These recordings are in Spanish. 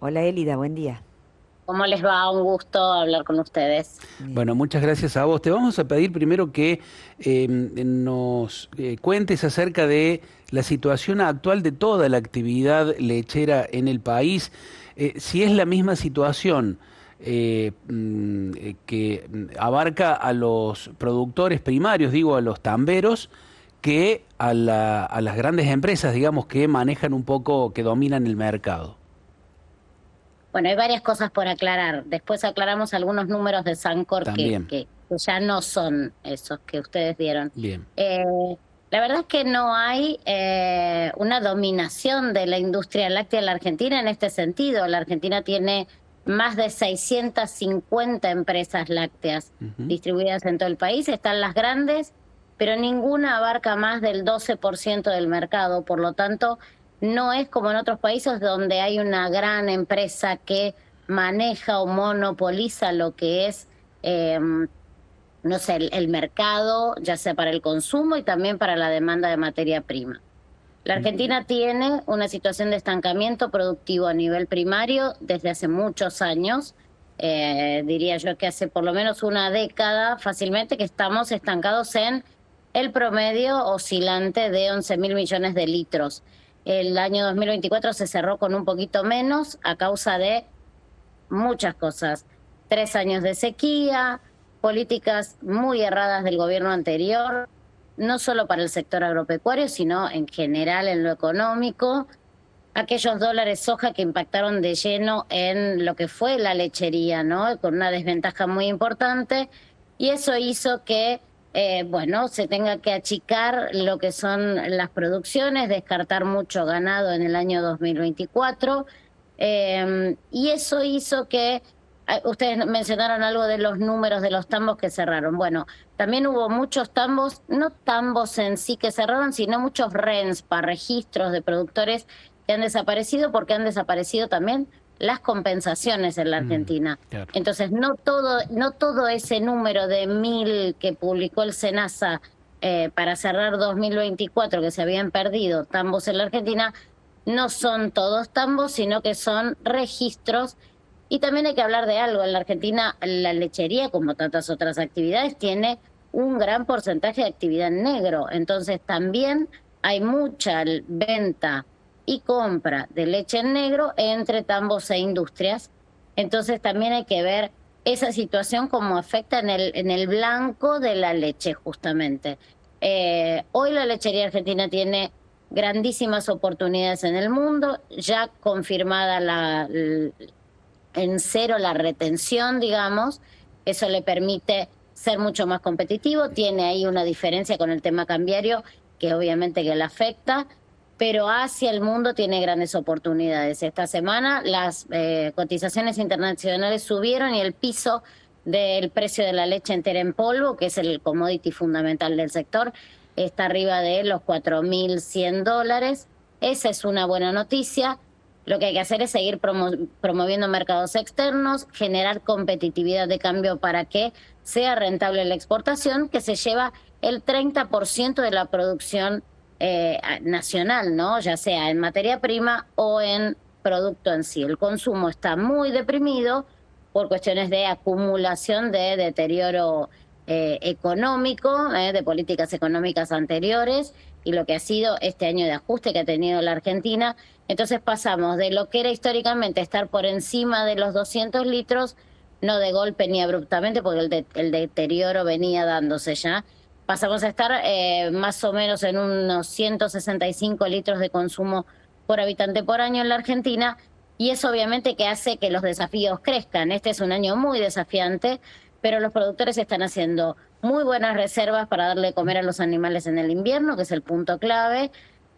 Hola Elida, buen día. ¿Cómo les va? Un gusto hablar con ustedes. Bien. Bueno, muchas gracias a vos. Te vamos a pedir primero que nos cuentes acerca de la situación actual de toda la actividad lechera en el país. Si es la misma situación que abarca a los productores primarios, digo, a los tamberos, que a las grandes empresas, digamos, que manejan un poco, que dominan el mercado. Bueno, hay varias cosas por aclarar. Después aclaramos algunos números de Sancor También. que ya no son esos que ustedes dieron. Bien. Eh, la verdad es que no hay una dominación de la industria láctea en la Argentina en este sentido. La Argentina tiene más de 650 empresas lácteas Ujú. distribuidas en todo el país. Están las grandes, pero ninguna abarca más del 12% del mercado. Por lo tanto, no es como en otros países donde hay una gran empresa que maneja o monopoliza lo que es, no sé, el mercado, ya sea para el consumo y también para la demanda de materia prima. La Argentina tiene una situación de estancamiento productivo a nivel primario desde hace muchos años. Diría yo que hace por lo menos una década fácilmente que estamos estancados en el promedio oscilante de 11.000 millones de litros. El año 2024 se cerró con un poquito menos a causa de muchas cosas. 3 años de sequía, políticas muy erradas del gobierno anterior, no solo para el sector agropecuario, sino en general en lo económico. Aquellos dólares soja que impactaron de lleno en lo que fue la lechería, ¿no? Con una desventaja muy importante. Y eso hizo que, bueno, se tenga que achicar lo que son las producciones, descartar mucho ganado en el año 2024. Y eso hizo que, ustedes mencionaron algo de los números de los tambos que cerraron. Bueno, también hubo muchos tambos, no tambos en sí que cerraron, sino muchos RENSPA, registros de productores que han desaparecido porque han desaparecido también las compensaciones en la Mm, Argentina. claro. Entonces, no todo ese número de 1.000 que publicó el SENASA para cerrar 2024 que se habían perdido tambos en la Argentina, no son todos tambos, sino que son registros. Y también hay que hablar de algo. En la Argentina, la lechería, como tantas otras actividades, tiene un gran porcentaje de actividad en negro. Entonces, también hay mucha venta y compra de leche en negro entre tambos e industrias. Entonces, también hay que ver esa situación como afecta en el blanco de la leche, justamente. Hoy la lechería argentina tiene grandísimas oportunidades en el mundo, ya confirmada en cero la retención, digamos, eso le permite ser mucho más competitivo, tiene ahí una diferencia con el tema cambiario que obviamente que le afecta, pero hacia el mundo tiene grandes oportunidades. Esta semana las cotizaciones internacionales subieron y el piso del precio de la leche entera en polvo, que es el commodity fundamental del sector, está arriba de los $4.100. Esa es una buena noticia. Lo que hay que hacer es seguir promoviendo mercados externos, generar competitividad de cambio para que sea rentable la exportación, que se lleva el 30% de la producción nacional, ¿no? Ya sea en materia prima o en producto en sí. El consumo está muy deprimido por cuestiones de acumulación de deterioro económico, de políticas económicas anteriores y lo que ha sido este año de ajuste que ha tenido la Argentina. Entonces pasamos de lo que era históricamente estar por encima de los 200 litros, no de golpe ni abruptamente, porque el deterioro venía dándose ya. Pasamos a estar más o menos en unos 165 litros de consumo por habitante por año en la Argentina, y eso obviamente que hace que los desafíos crezcan. Este es un año muy desafiante, pero los productores están haciendo muy buenas reservas para darle de comer a los animales en el invierno, que es el punto clave.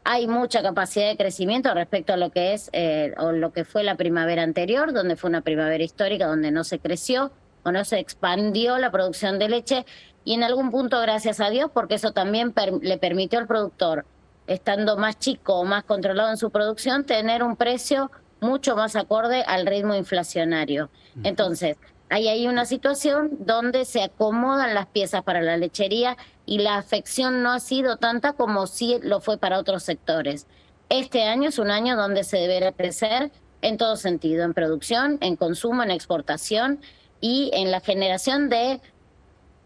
Hay mucha capacidad de crecimiento respecto a lo que es o lo que fue la primavera anterior, donde fue una primavera histórica donde no se creció o no se expandió la producción de leche, y en algún punto gracias a Dios, porque eso también le permitió al productor, estando más chico o más controlado en su producción, tener un precio mucho más acorde al ritmo inflacionario. Ujú. Entonces, hay ahí una situación donde se acomodan las piezas para la lechería y la afección no ha sido tanta como sí lo fue para otros sectores. Este año es un año donde se deberá crecer, en todo sentido, en producción, en consumo, en exportación y en la generación de,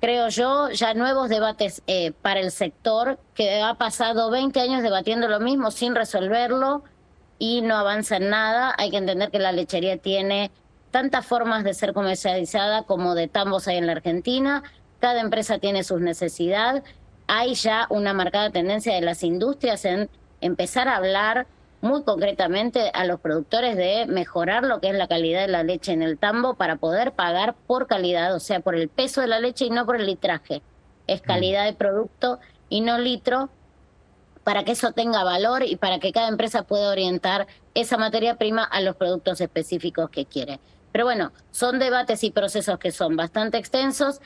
creo yo, ya nuevos debates para el sector, que ha pasado 20 años debatiendo lo mismo sin resolverlo y no avanza en nada. Hay que entender que la lechería tiene tantas formas de ser comercializada como de tambos hay en la Argentina. Cada empresa tiene sus necesidades. Hay ya una marcada tendencia de las industrias en empezar a hablar muy concretamente a los productores de mejorar lo que es la calidad de la leche en el tambo para poder pagar por calidad, o sea, por el peso de la leche y no por el litraje. Es calidad de producto y no litro, para que eso tenga valor y para que cada empresa pueda orientar esa materia prima a los productos específicos que quiere. Pero bueno, son debates y procesos que son bastante extensos,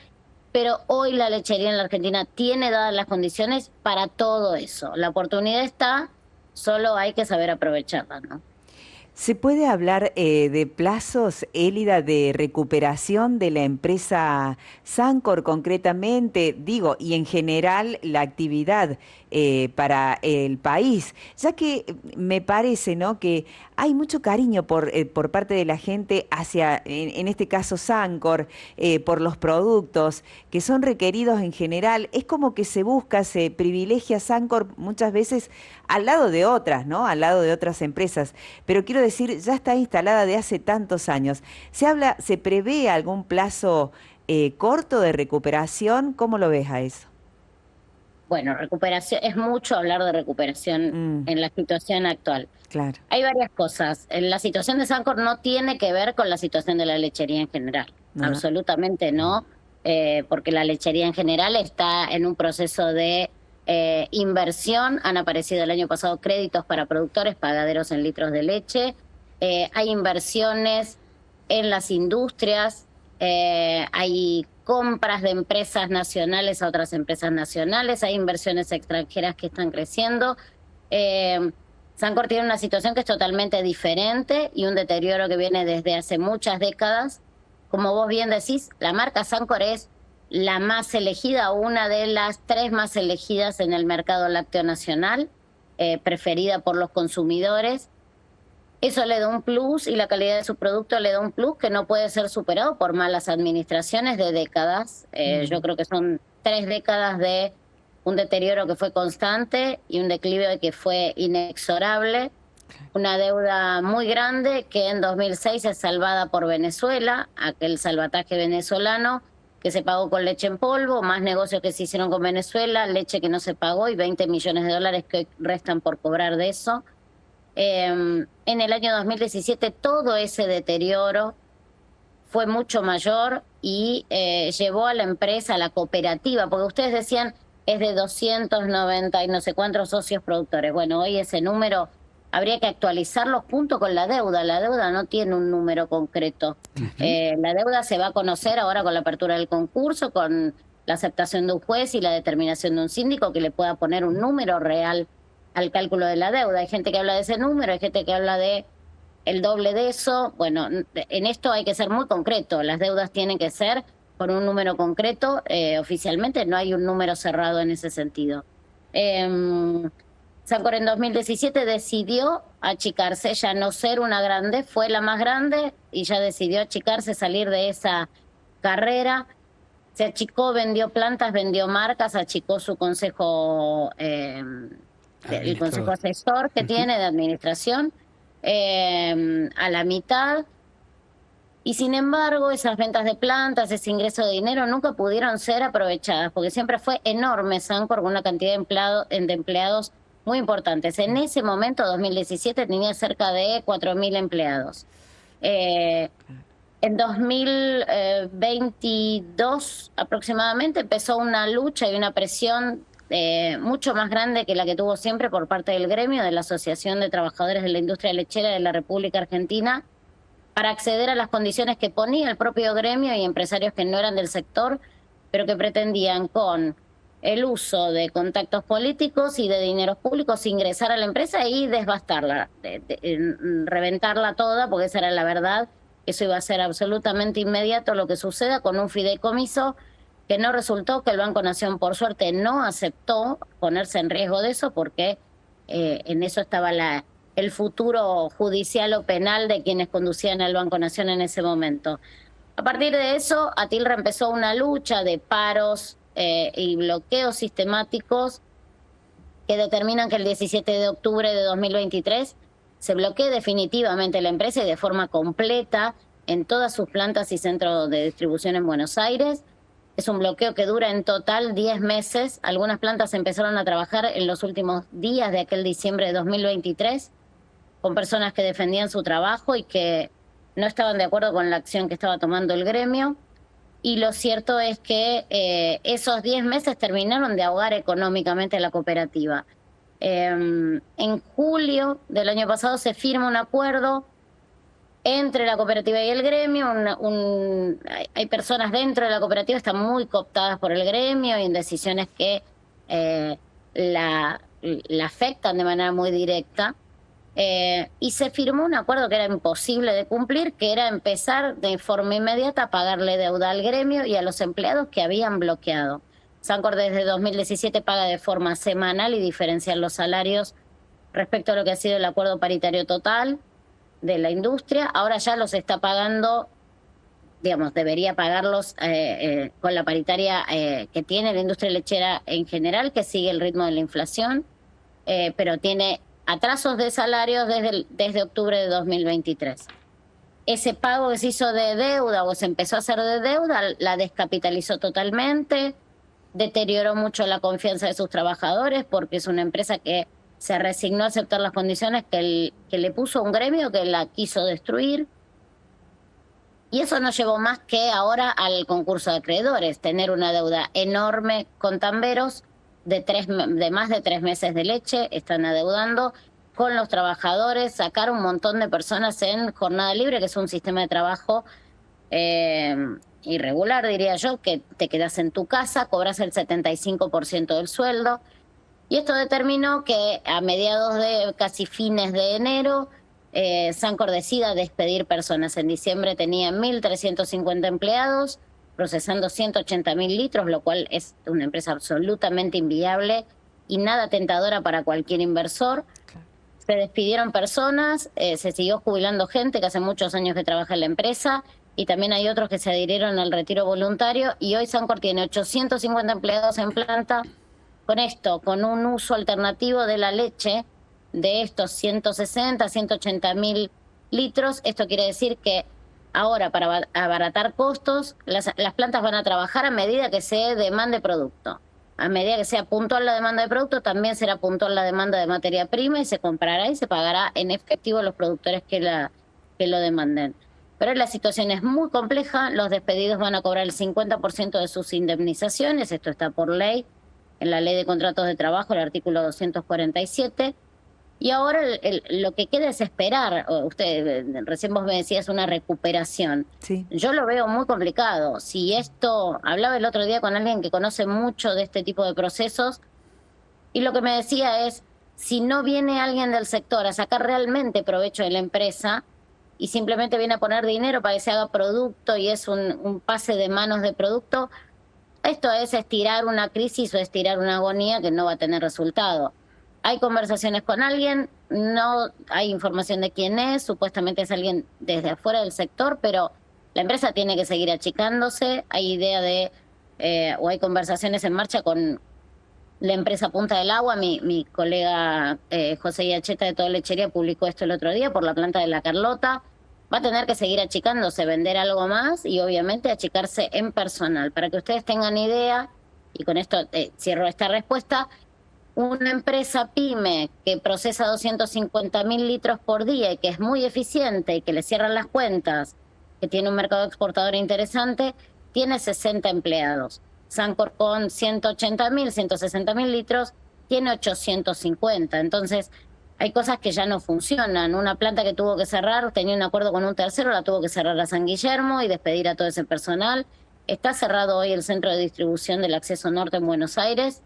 pero hoy la lechería en la Argentina tiene dadas las condiciones para todo eso. La oportunidad está, solo hay que saber aprovecharla, ¿no? ¿Se puede hablar de plazos, Élida, de recuperación de la empresa Sancor concretamente, digo, y en general la actividad para el país? Ya que me parece, ¿no?, que hay mucho cariño por parte de la gente hacia, en este caso, Sancor, por los productos que son requeridos en general. Es como que se busca, se privilegia Sancor muchas veces al lado de otras, ¿no?, al lado de otras empresas. Pero quiero decir, ya está instalada de hace tantos años. ¿Se prevé algún plazo corto de recuperación? ¿Cómo lo ves a eso? Bueno, recuperación, es mucho hablar de recuperación en la situación actual. Claro. Hay varias cosas. La situación de Sancor no tiene que ver con la situación de la lechería en general. Absolutamente no, porque la lechería en general está en un proceso de inversión. Han aparecido el año pasado créditos para productores pagaderos en litros de leche. Hay inversiones en las industrias, hay compras de empresas nacionales a otras empresas nacionales, hay inversiones extranjeras que están creciendo. Sancor tiene una situación que es totalmente diferente y un deterioro que viene desde hace muchas décadas. Como vos bien decís, la marca Sancor es la más elegida, una de las 3 más elegidas en el mercado lácteo nacional, preferida por los consumidores. Eso le da un plus y la calidad de su producto le da un plus que no puede ser superado por malas administraciones de décadas. Yo creo que son 3 décadas de un deterioro que fue constante y un declive que fue inexorable. Una deuda muy grande que en 2006 es salvada por Venezuela, aquel salvataje venezolano que se pagó con leche en polvo, más negocios que se hicieron con Venezuela, leche que no se pagó y 20 millones de dólares que hoy restan por cobrar de eso. En el año 2017 todo ese deterioro fue mucho mayor y llevó a la empresa, a la cooperativa, porque ustedes decían es de 290 y no sé cuántos socios productores. Bueno, hoy ese número habría que actualizarlo junto con la deuda. La deuda no tiene un número concreto. La deuda se va a conocer ahora con la apertura del concurso, con la aceptación de un juez y la determinación de un síndico que le pueda poner un número real al cálculo de la deuda. Hay gente que habla de ese número, hay gente que habla de el doble de eso. Bueno, en esto hay que ser muy concreto. Las deudas tienen que ser con un número concreto. Oficialmente no hay un número cerrado en ese sentido. Sancor en 2017 decidió achicarse, ya no ser una grande, fue la más grande y ya decidió achicarse, salir de esa carrera. Se achicó, vendió plantas, vendió marcas, achicó su consejo, el consejo asesor que tiene de administración, a la mitad. Y sin embargo, esas ventas de plantas, ese ingreso de dinero nunca pudieron ser aprovechadas, porque siempre fue enorme Sancor con una cantidad de empleados muy importantes. En ese momento, 2017, tenía cerca de 4.000 empleados. En 2022 aproximadamente empezó una lucha y una presión mucho más grande que la que tuvo siempre por parte del gremio, de la Asociación de Trabajadores de la Industria Lechera de la República Argentina, para acceder a las condiciones que ponía el propio gremio y empresarios que no eran del sector, pero que pretendían con el uso de contactos políticos y de dineros públicos ingresar a la empresa y desbastarla, reventarla toda, porque esa era la verdad. Eso iba a ser absolutamente inmediato lo que suceda con un fideicomiso que no resultó, que el Banco Nación por suerte no aceptó ponerse en riesgo de eso, porque en eso estaba el futuro judicial o penal de quienes conducían el Banco Nación en ese momento. A partir de eso, Atilra empezó una lucha de paros y bloqueos sistemáticos que determinan que el 17 de octubre de 2023 se bloquee definitivamente la empresa y de forma completa en todas sus plantas y centros de distribución en Buenos Aires. Es un bloqueo que dura en total 10 meses. Algunas plantas empezaron a trabajar en los últimos días de aquel diciembre de 2023 con personas que defendían su trabajo y que no estaban de acuerdo con la acción que estaba tomando el gremio. Y lo cierto es que esos 10 meses terminaron de ahogar económicamente a la cooperativa. En julio del año pasado se firma un acuerdo entre la cooperativa y el gremio. Hay personas dentro de la cooperativa que están muy cooptadas por el gremio y en decisiones que la afectan de manera muy directa. Y se firmó un acuerdo que era imposible de cumplir, que era empezar de forma inmediata a pagarle deuda al gremio y a los empleados que habían bloqueado. Sancor desde 2017 paga de forma semanal y diferenciar los salarios respecto a lo que ha sido el acuerdo paritario total de la industria. Ahora ya los está pagando, digamos, debería pagarlos con la paritaria que tiene la industria lechera en general, que sigue el ritmo de la inflación, pero tiene atrasos de salarios desde octubre de 2023. Ese pago que se hizo de deuda o se empezó a hacer de deuda, la descapitalizó totalmente, deterioró mucho la confianza de sus trabajadores porque es una empresa que se resignó a aceptar las condiciones que le puso un gremio que la quiso destruir. Y eso no llevó más que ahora al concurso de acreedores, tener una deuda enorme con Tamberos, de más de 3 meses de leche, están adeudando con los trabajadores, sacar un montón de personas en jornada libre, que es un sistema de trabajo irregular, diría yo, que te quedas en tu casa, cobras el 75% del sueldo. Y esto determinó que a mediados de casi fines de enero, Sancor decida despedir personas. En diciembre tenía 1.350 empleados, procesando 180.000 litros, lo cual es una empresa absolutamente inviable y nada tentadora para cualquier inversor. Se despidieron personas, se siguió jubilando gente que hace muchos años que trabaja en la empresa y también hay otros que se adhirieron al retiro voluntario y hoy Sancor tiene 850 empleados en planta. Con esto, con un uso alternativo de la leche de estos 160, 180.000 litros, esto quiere decir que ahora, para abaratar costos, las plantas van a trabajar a medida que se demande producto. A medida que sea puntual la demanda de producto, también será puntual la demanda de materia prima y se comprará y se pagará en efectivo a los productores que lo demanden. Pero la situación es muy compleja, los despedidos van a cobrar el 50% de sus indemnizaciones, esto está por ley, en la Ley de Contratos de Trabajo, el artículo 247. Y ahora lo que queda es esperar. Usted, recién vos me decías una recuperación. Sí. Yo lo veo muy complicado. Si esto, hablaba el otro día con alguien que conoce mucho de este tipo de procesos, y lo que me decía es, si no viene alguien del sector a sacar realmente provecho de la empresa y simplemente viene a poner dinero para que se haga producto y es un pase de manos de producto, esto es estirar una crisis o estirar una agonía que no va a tener resultado. Hay conversaciones con alguien, no hay información de quién es, supuestamente es alguien desde afuera del sector, pero la empresa tiene que seguir achicándose. Hay idea de, o hay conversaciones en marcha con la empresa Punta del Agua. Mi colega José Yacheta de Todo Lechería publicó esto el otro día por la planta de La Carlota. Va a tener que seguir achicándose, vender algo más y obviamente achicarse en personal. Para que ustedes tengan idea, y con esto cierro esta respuesta, una empresa pyme que procesa 250.000 litros por día y que es muy eficiente y que le cierran las cuentas, que tiene un mercado exportador interesante, tiene 60 empleados. Sancor con 180.000, 160.000 litros tiene 850. Entonces, hay cosas que ya no funcionan. Una planta que tuvo que cerrar, tenía un acuerdo con un tercero, la tuvo que cerrar a San Guillermo y despedir a todo ese personal. Está cerrado hoy el centro de distribución del Acceso Norte en Buenos Aires,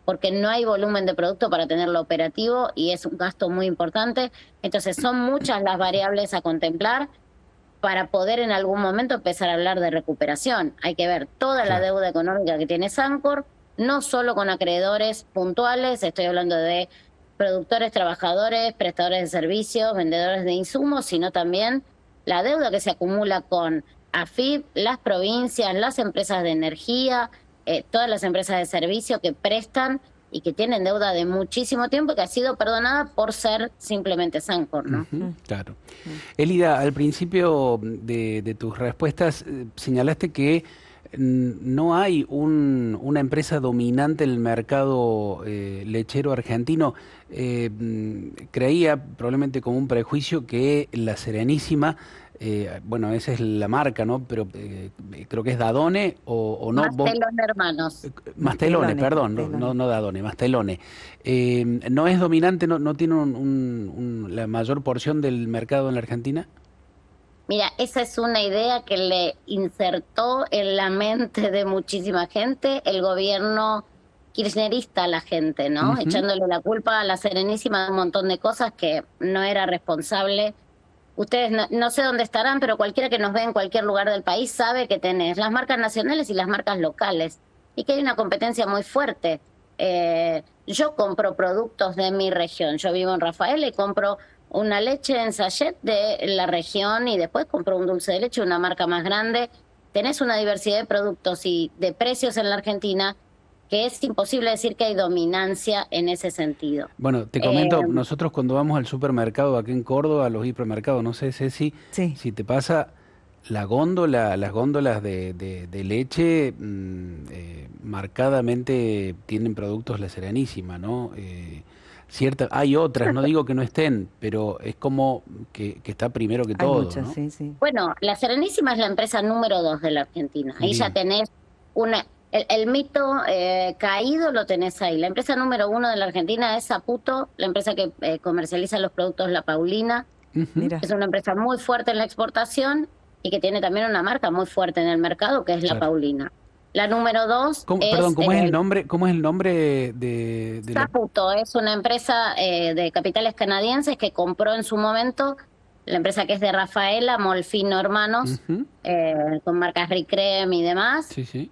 porque no hay volumen de producto para tenerlo operativo y es un gasto muy importante. Entonces son muchas las variables a contemplar para poder en algún momento empezar a hablar de recuperación. Hay que ver toda la deuda económica que tiene Sancor, no solo con acreedores puntuales, estoy hablando de productores, trabajadores, prestadores de servicios, vendedores de insumos, sino también la deuda que se acumula con AFIP, las provincias, las empresas de energía, todas las empresas de servicio que prestan y que tienen deuda de muchísimo tiempo y que ha sido perdonada por ser simplemente Sancor, ¿no? Claro. Elida, al principio de tus respuestas señalaste que no hay una empresa dominante en el mercado lechero argentino. Creía, probablemente como un prejuicio, que la Serenísima, bueno, esa es la marca, ¿no? Pero creo que es Dadone o no. Mastelone Hermanos. Mastelone, perdón, no Dadone, Mastelone. ¿No es dominante, no tiene la mayor porción del mercado en la Argentina? Mira, esa es una idea que le insertó en la mente de muchísima gente el gobierno kirchnerista a la gente, ¿no? Echándole la culpa a la Serenísima de un montón de cosas que no era responsable. Ustedes no sé dónde estarán, pero cualquiera que nos ve en cualquier lugar del país sabe que tenés las marcas nacionales y las marcas locales y que hay una competencia muy fuerte. Yo compro productos de mi región. Yo vivo en Rafaela y compro una leche en sachet de la región y después compro un dulce de leche, una marca más grande. Tenés una diversidad de productos y de precios en la Argentina que es imposible decir que hay dominancia en ese sentido. Bueno, te comento, nosotros cuando vamos al supermercado aquí en Córdoba, a los hipermercados, no sé, Ceci, si te pasa las góndolas de leche marcadamente tienen productos La Serenísima, ¿no? Hay otras, no digo que no estén, pero es como que está primero que todo, muchas, ¿no? sí. Bueno, La Serenísima es la empresa número 2 de la Argentina. Ahí ya tenés el mito caído lo tenés ahí. La empresa número 1 de la Argentina es Saputo, la empresa que comercializa los productos La Paulina. Es una empresa muy fuerte en la exportación y que tiene también una marca muy fuerte en el mercado, que es La Paulina. La número 2 Perdón, ¿cómo es el nombre? ¿Cómo es el nombre de Saputo? Es una empresa de capitales canadienses que compró en su momento la empresa que es de Rafaela, Molfino Hermanos, con marcas Ricrem y demás. Sí.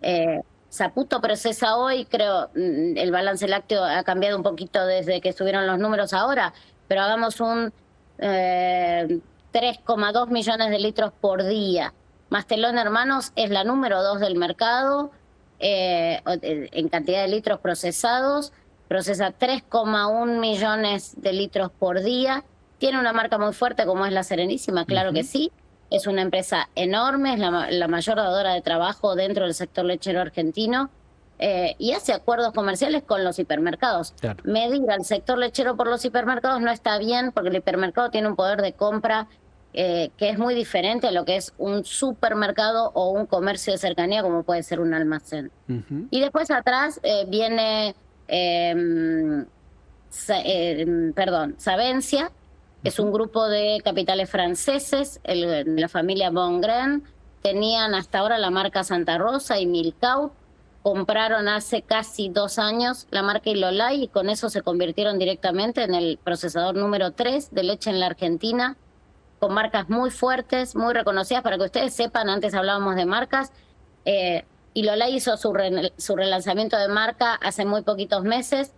Saputo procesa hoy, creo, el balance lácteo ha cambiado un poquito desde que subieron los números ahora, pero hagamos un 3,2 millones de litros por día. Mastelone Hermanos es la número 2 del mercado en cantidad de litros procesados, procesa 3,1 millones de litros por día, tiene una marca muy fuerte como es La Serenísima, claro que sí, es una empresa enorme, es la mayor dadora de trabajo dentro del sector lechero argentino y hace acuerdos comerciales con los hipermercados. Claro. Medir al sector lechero por los hipermercados no está bien porque el hipermercado tiene un poder de compra que es muy diferente a lo que es un supermercado o un comercio de cercanía como puede ser un almacén. Y después atrás viene Savencia, que es un grupo de capitales franceses, la familia Bongren, tenían hasta ahora la marca Santa Rosa y Milcau, compraron hace casi 2 años la marca Ilolay y con eso se convirtieron directamente en el procesador número 3 de leche en la Argentina, con marcas muy fuertes, muy reconocidas. Para que ustedes sepan, antes hablábamos de marcas, Ilolay hizo su relanzamiento de marca hace muy poquitos meses,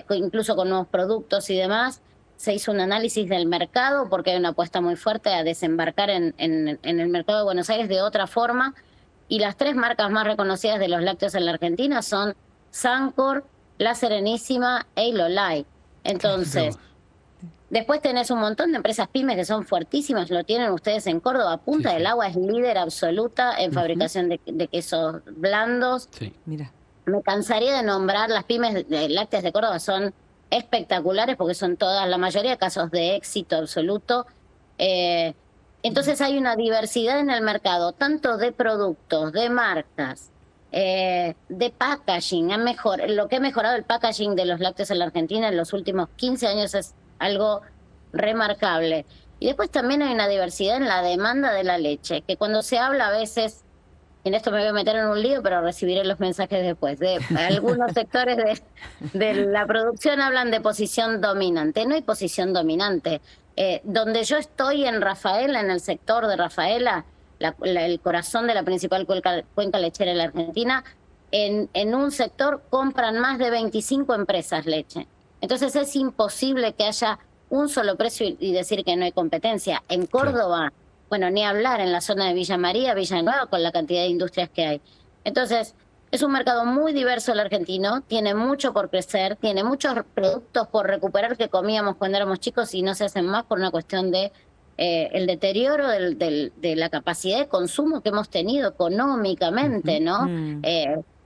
incluso con nuevos productos y demás. Se hizo un análisis del mercado porque hay una apuesta muy fuerte a desembarcar en el mercado de Buenos Aires de otra forma. Y las 3 marcas más reconocidas de los lácteos en la Argentina son Sancor, La Serenísima e Ilolay. Entonces, después tenés un montón de empresas pymes que son fuertísimas, lo tienen ustedes en Córdoba. Punta del Agua es líder absoluta en fabricación de quesos blandos. Mira. Me cansaría de nombrar, las pymes de lácteas de Córdoba son espectaculares porque son todas, la mayoría de casos de éxito absoluto. Entonces hay una diversidad en el mercado, tanto de productos, de marcas, de packaging. Lo que ha mejorado el packaging de los lácteos en la Argentina en los últimos 15 años es algo remarcable. Y después también hay una diversidad en la demanda de la leche, que cuando se habla a veces, en esto me voy a meter en un lío, pero recibiré los mensajes después, de algunos sectores de la producción hablan de posición dominante. No hay posición dominante. Donde yo estoy en Rafaela, en el sector de Rafaela, el corazón de la principal cuenca lechera de la Argentina, en un sector compran más de 25 empresas leche. Entonces es imposible que haya un solo precio y decir que no hay competencia. En Córdoba, bueno, ni hablar en la zona de Villa María, Villanueva, con la cantidad de industrias que hay. Entonces, es un mercado muy diverso el argentino, tiene mucho por crecer, tiene muchos productos por recuperar que comíamos cuando éramos chicos y no se hacen más por una cuestión de el deterioro de la capacidad de consumo que hemos tenido económicamente, ¿no?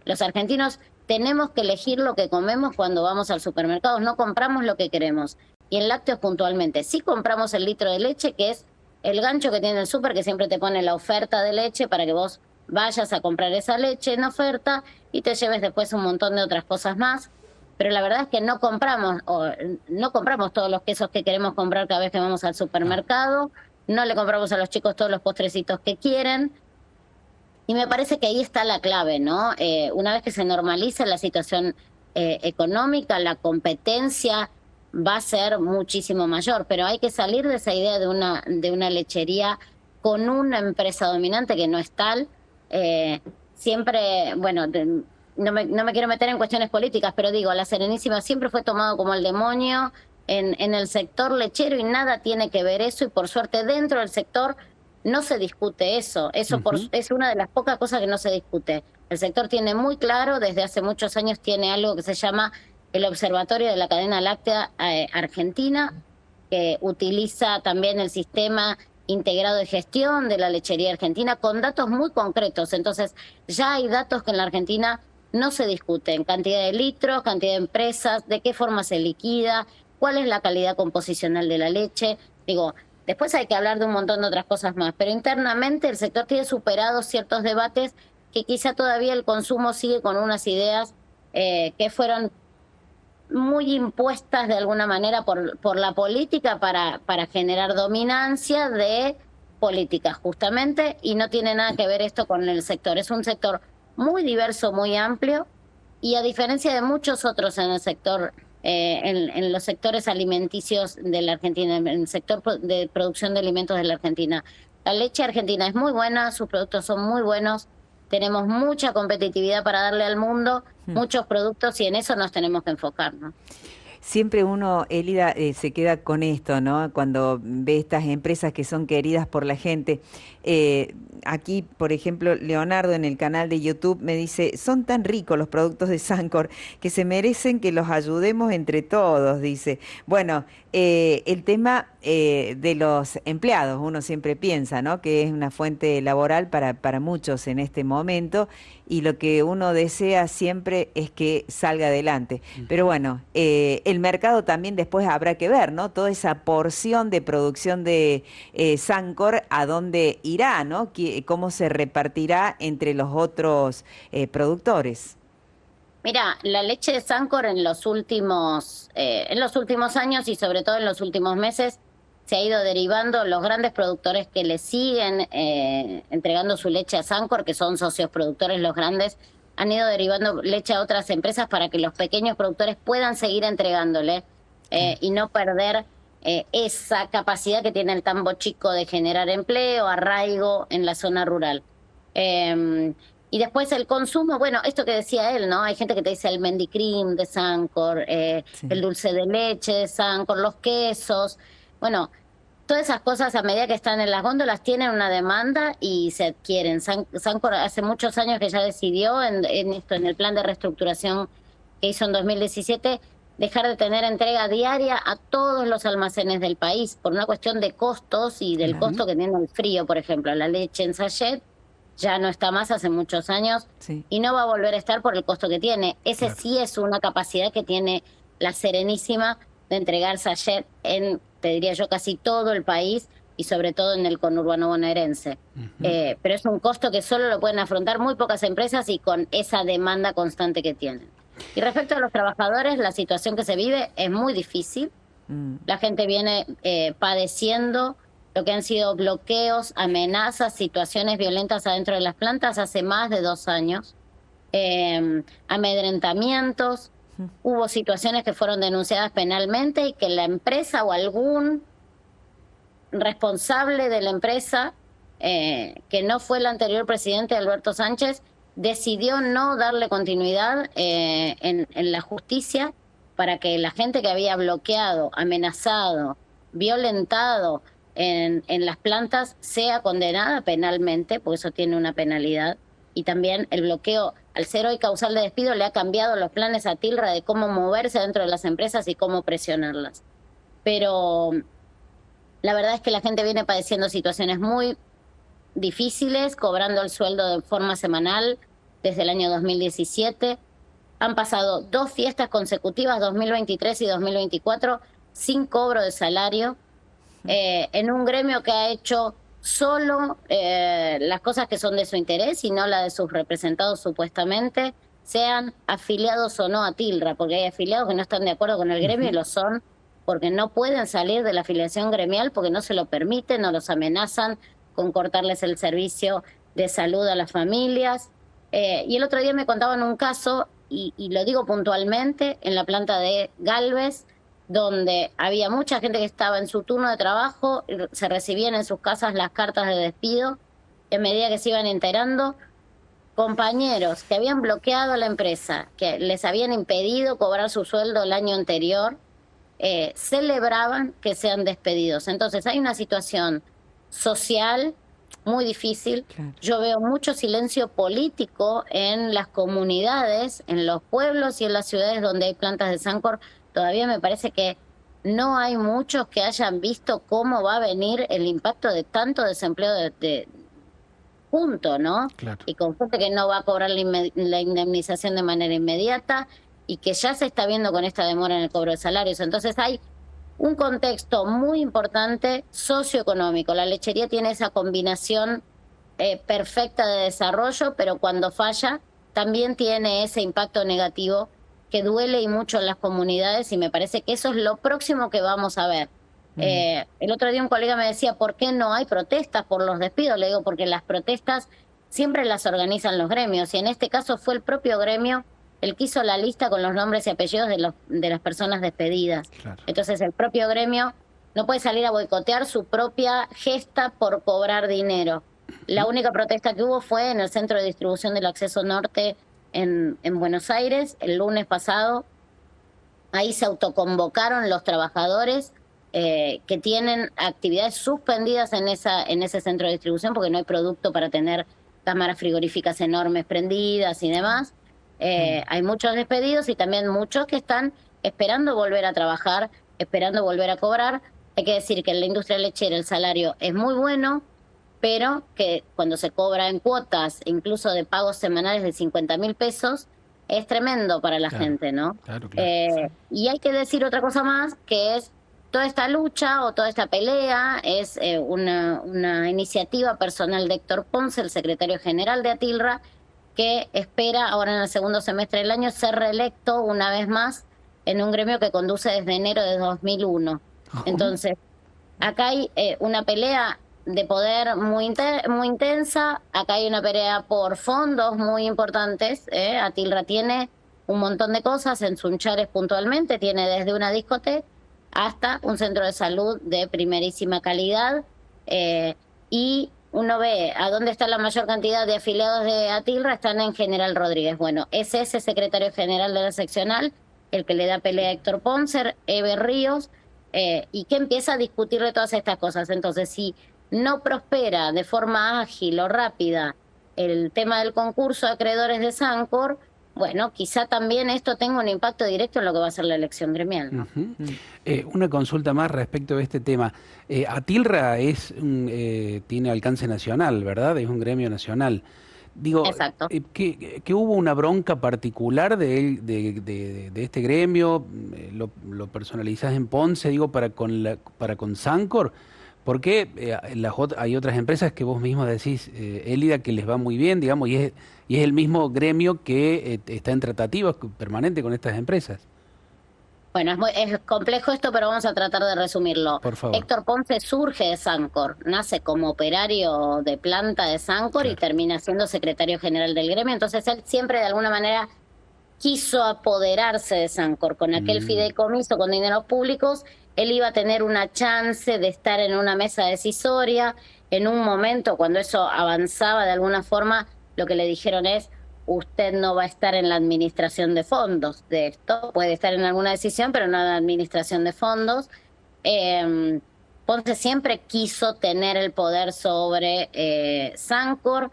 Los argentinos tenemos que elegir lo que comemos cuando vamos al supermercado, no compramos lo que queremos. Y en lácteos puntualmente, sí compramos el litro de leche, que es el gancho que tiene el súper, que siempre te pone la oferta de leche para que vos vayas a comprar esa leche en oferta y te lleves después un montón de otras cosas más. Pero la verdad es que no compramos todos los quesos que queremos comprar cada vez que vamos al supermercado, no le compramos a los chicos todos los postrecitos que quieren. Y me parece que ahí está la clave, ¿no? Una vez que se normalice la situación económica, la competencia va a ser muchísimo mayor, pero hay que salir de esa idea de una lechería con una empresa dominante que no es tal. Siempre, bueno, no me quiero meter en cuestiones políticas, pero digo, la Serenísima siempre fue tomado como el demonio en el sector lechero y nada tiene que ver eso, y por suerte dentro del sector no se discute eso. Es una de las pocas cosas que no se discute. El sector tiene muy claro, desde hace muchos años tiene algo que se llama el Observatorio de la Cadena Láctea Argentina, que utiliza también el sistema integrado de gestión de la lechería argentina con datos muy concretos. Entonces, ya hay datos que en la Argentina no se discuten: cantidad de litros, cantidad de empresas, de qué forma se liquida, cuál es la calidad composicional de la leche. Digo, después hay que hablar de un montón de otras cosas más, pero internamente el sector tiene superados ciertos debates que quizá todavía el consumo sigue con unas ideas que fueron muy impuestas de alguna manera por la política para generar dominancia de políticas justamente, y no tiene nada que ver esto con el sector. Es un sector muy diverso, muy amplio, y a diferencia de muchos otros en el sector, en los sectores alimenticios de la Argentina, en el sector de producción de alimentos de la Argentina, la leche argentina es muy buena, sus productos son muy buenos, tenemos mucha competitividad para darle al mundo, muchos productos, y en eso nos tenemos que enfocar, ¿no? Siempre uno, Elida, se queda con esto, ¿no? Cuando ve estas empresas que son queridas por la gente. Aquí, por ejemplo, Leonardo en el canal de YouTube me dice: son tan ricos los productos de Sancor que se merecen que los ayudemos entre todos, dice. Bueno, el tema de los empleados, uno siempre piensa, ¿no?, que es una fuente laboral para muchos en este momento, y lo que uno desea siempre es que salga adelante. Pero bueno, el mercado también después habrá que ver, ¿no? Toda esa porción de producción de Sancor, ¿a dónde irá, ¿no? ¿Cómo se repartirá entre los otros productores? Mira, la leche de Sancor en los últimos años y sobre todo en los últimos meses se ha ido derivando. Los grandes productores que le siguen entregando su leche a Sancor, que son socios productores los grandes, han ido derivando leche a otras empresas para que los pequeños productores puedan seguir entregándole y no perder esa capacidad que tiene el tambo chico de generar empleo, arraigo en la zona rural. Y después el consumo, bueno, esto que decía él, ¿no? Hay gente que te dice el mendicrim de Sancor, el dulce de leche de Sancor, los quesos. Bueno, todas esas cosas a medida que están en las góndolas tienen una demanda y se adquieren. Sancor hace muchos años que ya decidió en el plan de reestructuración que hizo en 2017, dejar de tener entrega diaria a todos los almacenes del país por una cuestión de costos y del costo que tiene el frío, por ejemplo. La leche en sachet ya no está más hace muchos años y no va a volver a estar por el costo que tiene. Ese sí es una capacidad que tiene la Serenísima de entregar sachet en, te diría yo, casi todo el país y sobre todo en el conurbano bonaerense. Pero es un costo que solo lo pueden afrontar muy pocas empresas y con esa demanda constante que tienen. Y respecto a los trabajadores, la situación que se vive es muy difícil. La gente viene padeciendo lo que han sido bloqueos, amenazas, situaciones violentas adentro de las plantas hace más de 2 años, amedrentamientos. Hubo situaciones que fueron denunciadas penalmente y que la empresa o algún responsable de la empresa, que no fue el anterior presidente Alberto Sánchez, decidió no darle continuidad en la justicia para que la gente que había bloqueado, amenazado, violentado en las plantas sea condenada penalmente, porque eso tiene una penalidad. Y también el bloqueo, al ser hoy causal de despido, le ha cambiado los planes a Tilra de cómo moverse dentro de las empresas y cómo presionarlas. Pero la verdad es que la gente viene padeciendo situaciones muy difíciles, cobrando el sueldo de forma semanal desde el año 2017. Han pasado 2 fiestas consecutivas, 2023 y 2024, sin cobro de salario, en un gremio que ha hecho solo las cosas que son de su interés y no la de sus representados supuestamente, sean afiliados o no a Tilra, porque hay afiliados que no están de acuerdo con el gremio y lo son porque no pueden salir de la afiliación gremial, porque no se lo permiten, no los amenazan con cortarles el servicio de salud a las familias. Y el otro día me contaban un caso, y lo digo puntualmente, en la planta de Galvez, donde había mucha gente que estaba en su turno de trabajo, se recibían en sus casas las cartas de despido, y a medida que se iban enterando, compañeros que habían bloqueado a la empresa, que les habían impedido cobrar su sueldo el año anterior, celebraban que sean despedidos. Entonces hay una situación social muy difícil. Claro. Yo veo mucho silencio político en las comunidades, en los pueblos y en las ciudades donde hay plantas de Sancor. Todavía me parece que no hay muchos que hayan visto cómo va a venir el impacto de tanto desempleo de junto, ¿no? Claro. Y con gente que no va a cobrar la indemnización de manera inmediata y que ya se está viendo con esta demora en el cobro de salarios. Entonces hay un contexto muy importante socioeconómico. La lechería tiene esa combinación perfecta de desarrollo, pero cuando falla también tiene ese impacto negativo que duele y mucho en las comunidades, y me parece que eso es lo próximo que vamos a ver. El otro día un colega me decía, ¿por qué no hay protestas por los despidos? Le digo, porque las protestas siempre las organizan los gremios, y en este caso fue el propio gremio el que hizo la lista con los nombres y apellidos de las personas despedidas. Claro. Entonces el propio gremio no puede salir a boicotear su propia gesta por cobrar dinero. La única protesta que hubo fue en el Centro de Distribución del Acceso Norte en Buenos Aires, el lunes pasado. Ahí se autoconvocaron los trabajadores que tienen actividades suspendidas en ese centro de distribución porque no hay producto para tener cámaras frigoríficas enormes prendidas y demás. Hay muchos despedidos y también muchos que están esperando volver a trabajar, esperando volver a cobrar. Hay que decir que en la industria lechera el salario es muy bueno, pero que cuando se cobra en cuotas, incluso de pagos semanales de 50.000 pesos, es tremendo para la gente, ¿no? Claro. Y hay que decir otra cosa más, que es toda esta lucha o toda esta pelea es una iniciativa personal de Héctor Ponce, el secretario general de Atilra, que espera ahora en el segundo semestre del año ser reelecto una vez más en un gremio que conduce desde enero de 2001. Entonces, acá hay una pelea de poder muy intensa, acá hay una pelea por fondos muy importantes. Atilra tiene un montón de cosas en Sunchales puntualmente, tiene desde una discoteca hasta un centro de salud de primerísima calidad, y uno ve a dónde está la mayor cantidad de afiliados de Atilra, están en General Rodríguez. Bueno, es ese secretario general de la seccional el que le da pelea a Héctor Ponce, Eve Ríos, y que empieza a discutir de todas estas cosas. Entonces, si no prospera de forma ágil o rápida el tema del concurso de acreedores de Sancor, bueno, quizá también esto tenga un impacto directo en lo que va a ser la elección gremial, ¿no? Una consulta más respecto a este tema. Atilra tiene alcance nacional, ¿verdad? Es un gremio nacional. Digo, Exacto. que hubo una bronca particular de este gremio, lo personalizás en Ponce, digo, para con Sancor, porque hay otras empresas que vos mismo decís, Élida, que les va muy bien, digamos, y es el mismo gremio que está en tratativas permanente con estas empresas. Bueno, es complejo esto, pero vamos a tratar de resumirlo. Por favor. Héctor Ponce surge de Sancor, nace como operario de planta de Sancor y termina siendo secretario general del gremio. Entonces él siempre de alguna manera quiso apoderarse de Sancor. Con aquel fideicomiso con dineros públicos, él iba a tener una chance de estar en una mesa decisoria. En un momento, cuando eso avanzaba de alguna forma, lo que le dijeron es, usted no va a estar en la administración de fondos de esto, puede estar en alguna decisión, pero no en la administración de fondos. Ponce siempre quiso tener el poder sobre Sancor.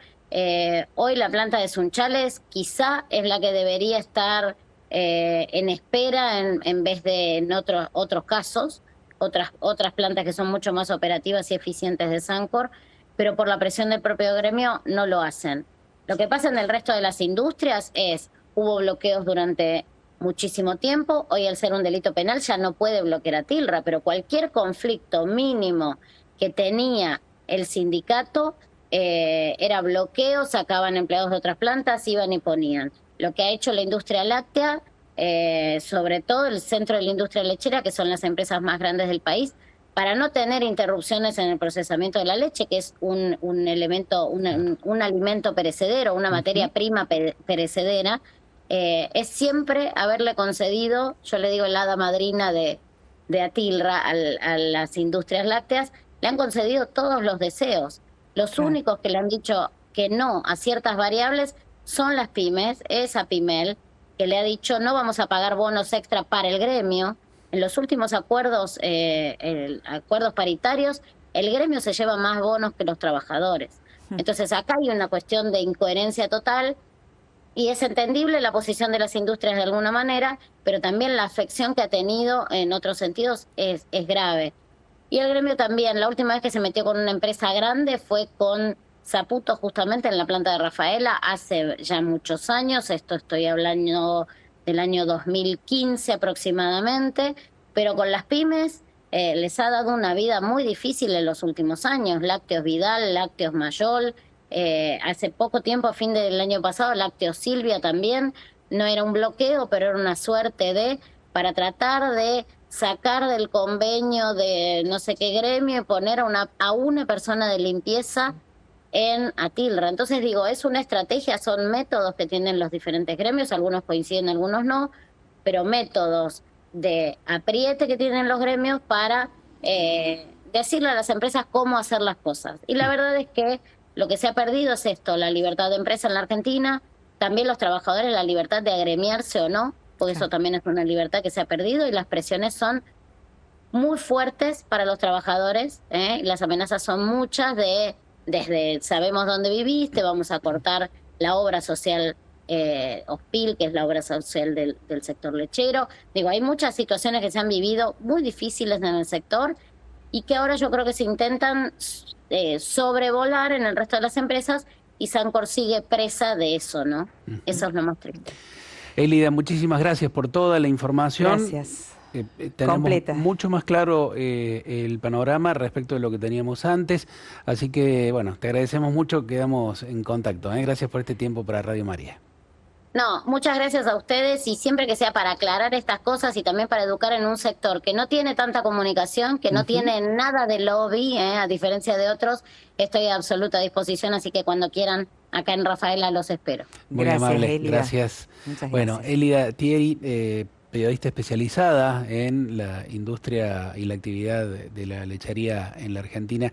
Hoy la planta de Sunchales quizá es la que debería estar en espera en vez de en otros casos, otras plantas que son mucho más operativas y eficientes de Sancor, pero por la presión del propio gremio no lo hacen. Lo que pasa en el resto de las industrias hubo bloqueos durante muchísimo tiempo. Hoy, al ser un delito penal, ya no puede bloquear a Tilra, pero cualquier conflicto mínimo que tenía el sindicato era bloqueo, sacaban empleados de otras plantas, iban y ponían. Lo que ha hecho la industria láctea, sobre todo el centro de la industria lechera, que son las empresas más grandes del país, para no tener interrupciones en el procesamiento de la leche, que es un elemento, un alimento perecedero, una materia prima perecedera, es siempre haberle concedido, yo le digo el hada madrina de Atilra a las industrias lácteas, le han concedido todos los deseos. Los únicos que le han dicho que no a ciertas variables son las pymes, es Apimel, que le ha dicho no vamos a pagar bonos extra para el gremio. En los últimos acuerdos paritarios, el gremio se lleva más bonos que los trabajadores. Entonces acá hay una cuestión de incoherencia total y es entendible la posición de las industrias de alguna manera, pero también la afección que ha tenido en otros sentidos es grave. Y el gremio también, la última vez que se metió con una empresa grande fue con Saputo, justamente en la planta de Rafaela, hace ya muchos años, esto estoy hablando del año 2015 aproximadamente, pero con las pymes les ha dado una vida muy difícil en los últimos años. Lácteos Vidal, Lácteos Mayol, hace poco tiempo, a fin del año pasado, Lácteos Silvia también, no era un bloqueo, pero era una suerte para tratar de sacar del convenio de no sé qué gremio y poner a una persona de limpieza en Atilra. Entonces digo, es una estrategia, son métodos que tienen los diferentes gremios, algunos coinciden, algunos no, pero métodos de apriete que tienen los gremios para decirle a las empresas cómo hacer las cosas. Y la verdad es que lo que se ha perdido es esto, la libertad de empresa en la Argentina, también los trabajadores la libertad de agremiarse o no, porque eso también es una libertad que se ha perdido y las presiones son muy fuertes para los trabajadores, las amenazas son muchas desde sabemos dónde viviste, vamos a cortar la obra social OSPIL, que es la obra social del sector lechero. Digo, hay muchas situaciones que se han vivido muy difíciles en el sector y que ahora yo creo que se intentan sobrevolar en el resto de las empresas y Sancor sigue presa de eso, ¿no? Eso es lo más triste. Elida, muchísimas gracias por toda la información. Gracias. Tenemos Completa. mucho más claro el panorama respecto de lo que teníamos antes, así que bueno, te agradecemos mucho, quedamos en contacto. Gracias por este tiempo para Radio María. No, muchas gracias a ustedes y siempre que sea para aclarar estas cosas y también para educar en un sector que no tiene tanta comunicación, que no tiene nada de lobby, a diferencia de otros, estoy a absoluta disposición, así que cuando quieran, acá en Rafaela los espero. Muy Gracias, amable, Elida. gracias. Muchas Bueno, gracias. Elida Thierry, periodista especializada en la industria y la actividad de la lechería en la Argentina.